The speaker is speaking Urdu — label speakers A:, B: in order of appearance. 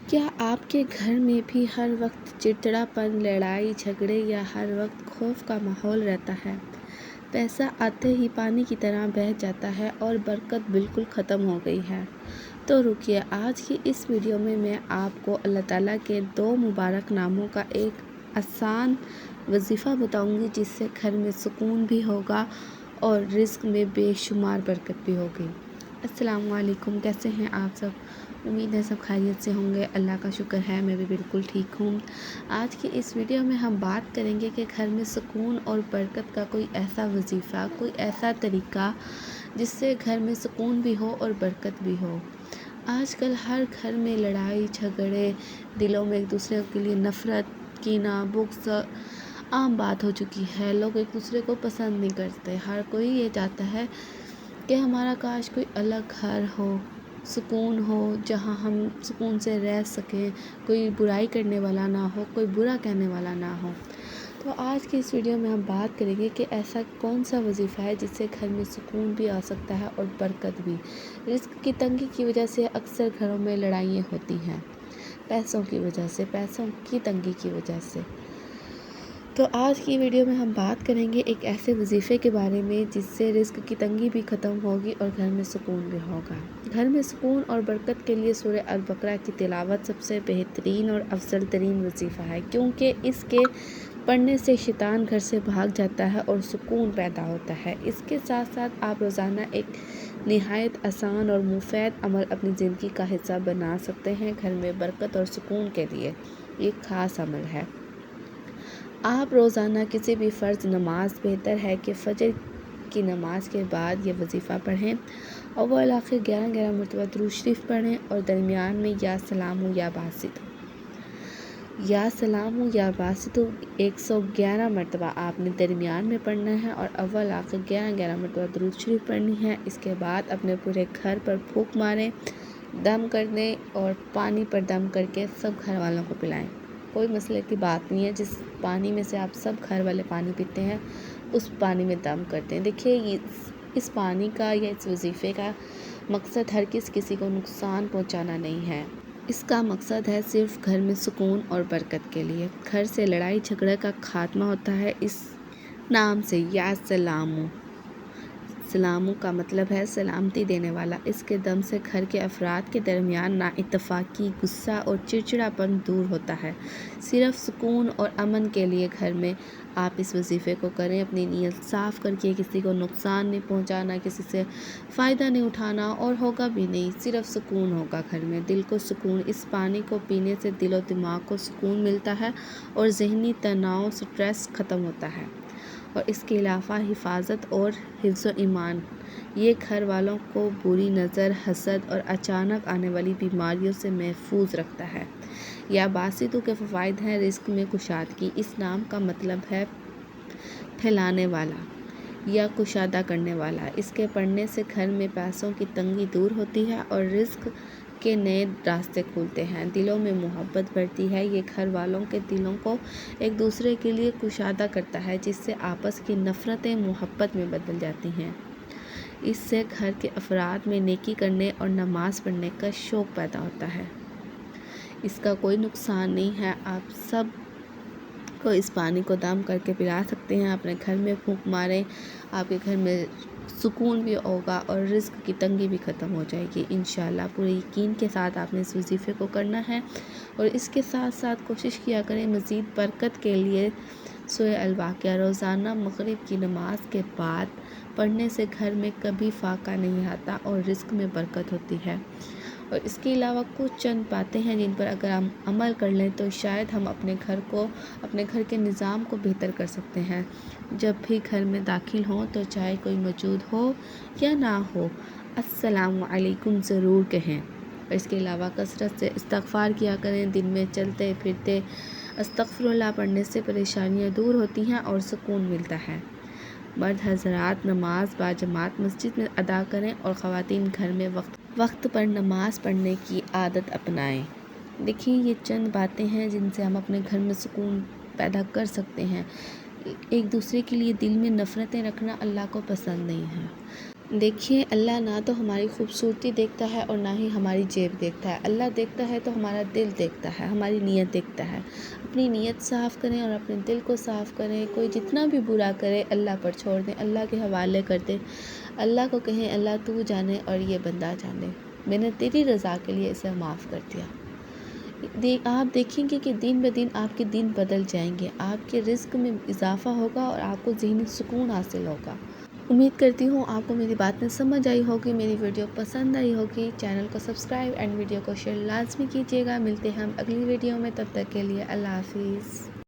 A: کیا آپ کے گھر میں بھی ہر وقت چڑچڑاپن، لڑائی جھگڑے یا ہر وقت خوف کا ماحول رہتا ہے؟ پیسہ آتے ہی پانی کی طرح بہہ جاتا ہے اور برکت بالکل ختم ہو گئی ہے؟ تو رکیے، آج کی اس ویڈیو میں آپ کو اللہ تعالیٰ کے 2 مبارک ناموں کا ایک آسان وظیفہ بتاؤں گی، جس سے گھر میں سکون بھی ہوگا اور رزق میں بے شمار برکت بھی ہوگی۔ السلام علیکم، کیسے ہیں آپ سب؟ امید ہے سب خیریت سے ہوں گے۔ اللہ کا شکر ہے میں بھی بالکل ٹھیک ہوں۔ آج کی اس ویڈیو میں ہم بات کریں گے کہ گھر میں سکون اور برکت کا کوئی ایسا وظیفہ، کوئی ایسا طریقہ جس سے گھر میں سکون بھی ہو اور برکت بھی ہو۔ آج کل ہر گھر میں لڑائی جھگڑے، دلوں میں ایک دوسرے کے لیے نفرت، کینہ، بغض عام بات ہو چکی ہے۔ لوگ ایک دوسرے کو پسند نہیں کرتے۔ ہر کوئی یہ چاہتا ہے کہ ہمارا کاش کوئی الگ گھر ہو، سکون ہو، جہاں ہم سکون سے رہ سکیں، کوئی برائی کرنے والا نہ ہو، کوئی برا کہنے والا نہ ہو۔ تو آج کی اس ویڈیو میں ہم بات کریں گے کہ ایسا کون سا وظیفہ ہے جس سے گھر میں سکون بھی آ سکتا ہے اور برکت بھی۔ رزق کی تنگی کی وجہ سے اکثر گھروں میں لڑائیاں ہوتی ہیں، پیسوں کی وجہ سے، پیسوں کی تنگی کی وجہ سے۔ تو آج کی ویڈیو میں ہم بات کریں گے ایک ایسے وظیفے کے بارے میں جس سے رزق کی تنگی بھی ختم ہوگی اور گھر میں سکون بھی ہوگا۔ گھر میں سکون اور برکت کے لیے سورہ البقرہ کی تلاوت سب سے بہترین اور افضل ترین وظیفہ ہے، کیونکہ اس کے پڑھنے سے شیطان گھر سے بھاگ جاتا ہے اور سکون پیدا ہوتا ہے۔ اس کے ساتھ ساتھ آپ روزانہ ایک نہایت آسان اور مفید عمل اپنی زندگی کا حصہ بنا سکتے ہیں۔ گھر میں برکت اور سکون کے لیے ایک خاص عمل ہے۔ آپ روزانہ کسی بھی فرض نماز بہتر ہے کہ فجر کی نماز کے بعد یہ وظیفہ پڑھیں۔ اول آخر 11 مرتبہ درود شریف پڑھیں اور درمیان میں یا سلام یا باسط یا سلام یا باسط 111 مرتبہ آپ نے درمیان میں پڑھنا ہے اور اول آخر 11 مرتبہ درود شریف پڑھنی ہے۔ اس کے بعد اپنے پورے گھر پر پھونک ماریں، دم کر دیں اور پانی پر دم کر کے سب گھر والوں کو پلائیں۔ کوئی مسئلے کی بات نہیں ہے، جس پانی میں سے آپ سب گھر والے پانی پیتے ہیں اس پانی میں دم کرتے ہیں۔ دیکھیے، اس پانی کا یا اس وظیفے کا مقصد ہرگز کسی کو نقصان پہنچانا نہیں ہے۔ اس کا مقصد ہے صرف گھر میں سکون اور برکت کے لیے۔ گھر سے لڑائی جھگڑے کا خاتمہ ہوتا ہے اس نام سے، یا سلامو۔ سلامو کا مطلب ہے سلامتی دینے والا۔ اس کے دم سے گھر کے افراد کے درمیان نا اتفاقی، غصہ اور چڑچڑاپن دور ہوتا ہے۔ صرف سکون اور امن کے لیے گھر میں آپ اس وظیفے کو کریں۔ اپنی نیت صاف کر کے کسی کو نقصان نہیں پہنچانا، کسی سے فائدہ نہیں اٹھانا اور ہوگا بھی نہیں، صرف سکون ہوگا گھر میں، دل کو سکون۔ اس پانی کو پینے سے دل و دماغ کو سکون ملتا ہے اور ذہنی تناؤ، سٹریس ختم ہوتا ہے، اور اس کے علاوہ حفاظت اور حفظ و ایمان، یہ گھر والوں کو بری نظر، حسد اور اچانک آنے والی بیماریوں سے محفوظ رکھتا ہے۔ یا باسطوں کے فوائد ہیں رزق میں کشادگی۔ اس نام کا مطلب ہے پھیلانے والا یا کشادہ کرنے والا۔ اس کے پڑھنے سے گھر میں پیسوں کی تنگی دور ہوتی ہے اور رزق کے نئے راستے کھلتے ہیں، دلوں میں محبت بڑھتی ہے۔ یہ گھر والوں کے دلوں کو ایک دوسرے کے لیے کشادہ کرتا ہے، جس سے آپس کی نفرتیں محبت میں بدل جاتی ہیں۔ اس سے گھر کے افراد میں نیکی کرنے اور نماز پڑھنے کا شوق پیدا ہوتا ہے۔ اس کا کوئی نقصان نہیں ہے۔ آپ سب کو اس پانی کو دم کر کے پلا سکتے ہیں، اپنے گھر میں پھونک ماریں، آپ کے گھر میں سکون بھی ہوگا اور رزق کی تنگی بھی ختم ہو جائے گی انشاءاللہ۔ پورے یقین کے ساتھ آپ نے اس وظیفے کو کرنا ہے، اور اس کے ساتھ ساتھ کوشش کیا کریں مزید برکت کے لیے سورہ الواقعہ روزانہ مغرب کی نماز کے بعد پڑھنے سے گھر میں کبھی فاقہ نہیں آتا اور رزق میں برکت ہوتی ہے۔ اور اس کے علاوہ کچھ چند باتیں ہیں جن پر اگر ہم عمل کر لیں تو شاید ہم اپنے گھر کے نظام کو بہتر کر سکتے ہیں۔ جب بھی گھر میں داخل ہوں تو چاہے کوئی موجود ہو یا نہ ہو، السلام علیکم ضرور کہیں۔ اور اس کے علاوہ کثرت سے استغفار کیا کریں۔ دن میں چلتے پھرتے استغفر اللہ پڑھنے سے پریشانیاں دور ہوتی ہیں اور سکون ملتا ہے۔ مرد حضرات نماز باجماعت مسجد میں ادا کریں اور خواتین گھر میں وقت پر نماز پڑھنے کی عادت اپنائیں۔ دیکھیے، یہ چند باتیں ہیں جن سے ہم اپنے گھر میں سکون پیدا کر سکتے ہیں۔ ایک دوسرے کے لیے دل میں نفرتیں رکھنا اللہ کو پسند نہیں ہے۔ دیکھیے اللہ نہ تو ہماری خوبصورتی دیکھتا ہے اور نہ ہی ہماری جیب دیکھتا ہے، اللہ دیکھتا ہے تو ہمارا دل دیکھتا ہے، ہماری نیت دیکھتا ہے۔ اپنی نیت صاف کریں اور اپنے دل کو صاف کریں، کوئی جتنا بھی برا کرے اللہ پر چھوڑ دیں، اللہ کے حوالے کر دیں، اللہ کو کہیں اللہ تو جانے اور یہ بندہ جانے، میں نے تیری رضا کے لیے اسے معاف کر دیا۔ آپ دیکھیں گے کہ دن بدن آپ کے دن بدل جائیں گے، آپ کے رزق میں اضافہ ہوگا اور آپ کو ذہنی سکون حاصل ہوگا۔ امید کرتی ہوں آپ کو میری باتیں سمجھ آئی ہوگی، میری ویڈیو پسند آئی ہوگی۔ چینل کو سبسکرائب اینڈ ویڈیو کو شیئر لازمی کیجیے گا۔ ملتے ہیں ہم اگلی ویڈیو میں، تب تک کے لیے اللہ حافظ۔